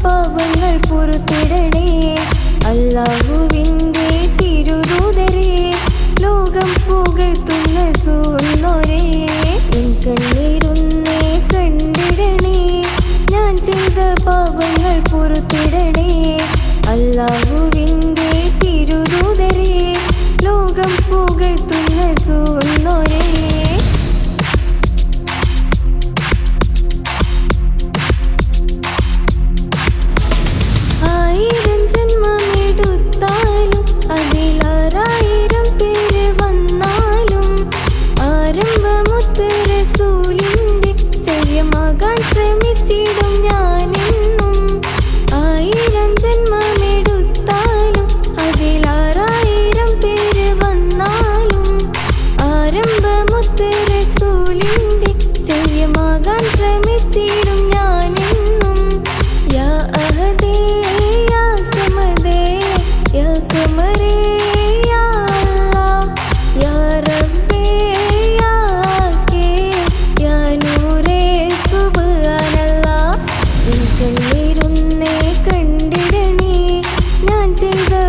പാപങ്ങൾ പൊറുത്തിടണേ അല്ലാഹുവിൻ്റെ തിരുദൂതരേ ലോകം പുകഴ്ത്തുന്ന സൂന്നോരേ എൻ കണ്ണീരൊന്നേ കണ്ടിടണേ ഞാൻ ചെയ്ത പാപങ്ങൾ പൊറുത്തിടണേ അല്ലാഹുവിൻ്റെ തിരുദൂതരേ ലോകം പുകഴ്ത്തുന്ന സൂന്നോരേ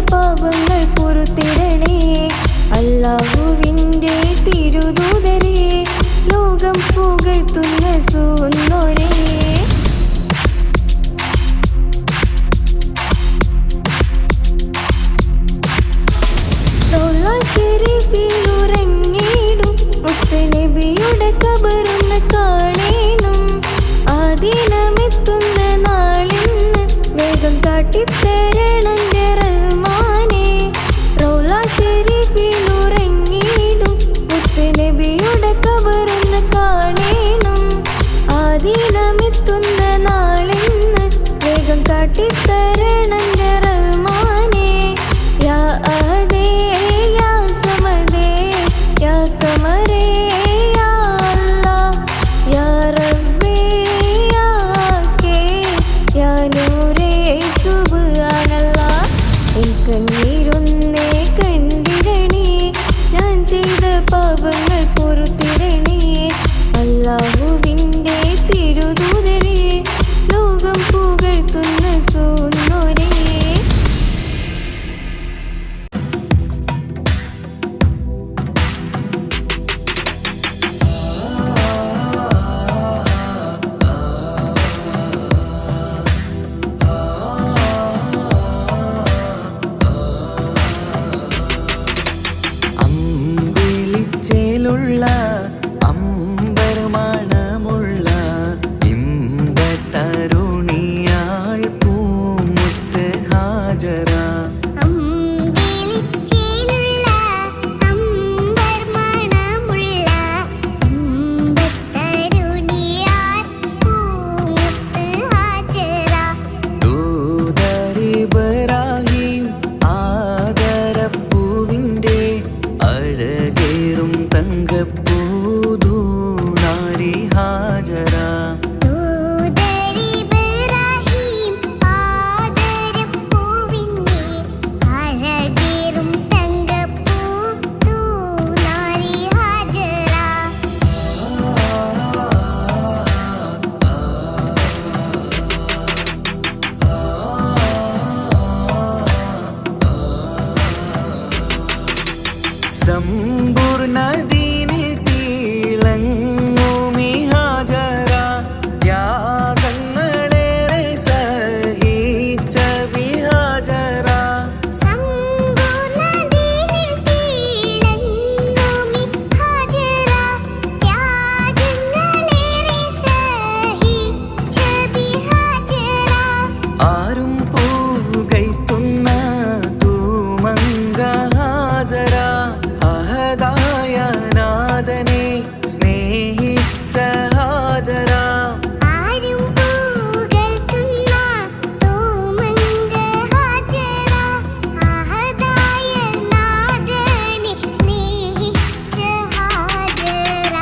പാപങ്ങൾ പൊറുത്തിടണേ അല്ലാഹുവിൻ്റെ തിരുദൂതരേ ലോകം പുകഴ്ത്തുന്ന സൂന്നോരേ ഷെരീഫിലുറങ്ങിടും മുത്തുനബിയുടെ ഖബറൊന്ന് കാണേണം ആദിനമെത്തുന്ന നാളിന്ന് വേഗം കാട്ടിത്തരണം റഹ്മാനേ റൗള ഷെരീഫിലുറങ്ങിടും മുത്തുനബിയുടെ ഖബറൊന്ന് കാണേണം ആദിനമെത്തുന്ന നാളിന്ന് വേഗം കാട്ടിത്തരണം റഹ്മാനേ യാ അഹദേ യാ സമദേ യാ ഖമറേ യാ അല്ലാഹ് യാ റബ്ബേ യാ കേ യാ നൂറേ സുബ്ഹാനല്ലാഹ് എൻ കണ്ണീരൊന്നേ കണ്ടിടണേ ഞാൻ ചെയ്ത പാപങ്ങൾ പൊറുത്തിടണേ അല്ലാഹുവിൻ്റെ തിരുദൂതരേ ലോകം പുകഴ്ത്തുന്ന സൂന്നോരേ അമ്പിളിച്ചേലുള്ള അമ്പർമണമുള്ള ഇമ്പത്തരുണിയാൾ പൂമുത്ത് ഹാജറ അമ്പിളിച്ചേലുള്ള അമ്പർമണമുള്ള ഇമ്പത്തരുണിയാൾ പൂമുത്ത് ഹാജറ ദൂതരിബ്രാഹിം ആദരപ്പൂവിൻ്റെ അഴകേറും തങ്കപ്പൂതൂനാരി ഹാജറ ദൂതരിബ്രാഹിം ആദരപ്പൂവിൻ്റെ അഴകേറും തങ്കപ്പൂതൂനാരി ഹാജറ സമ്പൂർണ്ണ ദീനിൽ തിളങ്ങുമി ഹാജറ ത്യാഗങ്ങളേറെ സഹിച്ച ബിഹാജറ സമ്പൂർണ്ണ ദീനിൽ തിളങ്ങുമി ഹാജറ ത്യാഗങ്ങളേറെ സഹിച്ച ബിഹാജറ ആരും പൂകൈത്തുന്ന തൂമങ്ക ഹാജറ അഹദായ നാഥനെ സ്നേഹിച്ച ഹാജറ ആരും പുകഴ്ത്തുന്ന തൂമങ്ക ഹാജറ അഹദായ നാഥനെ സ്നേഹിച്ച ഹാജറ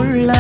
സ്നേഹമുള്ള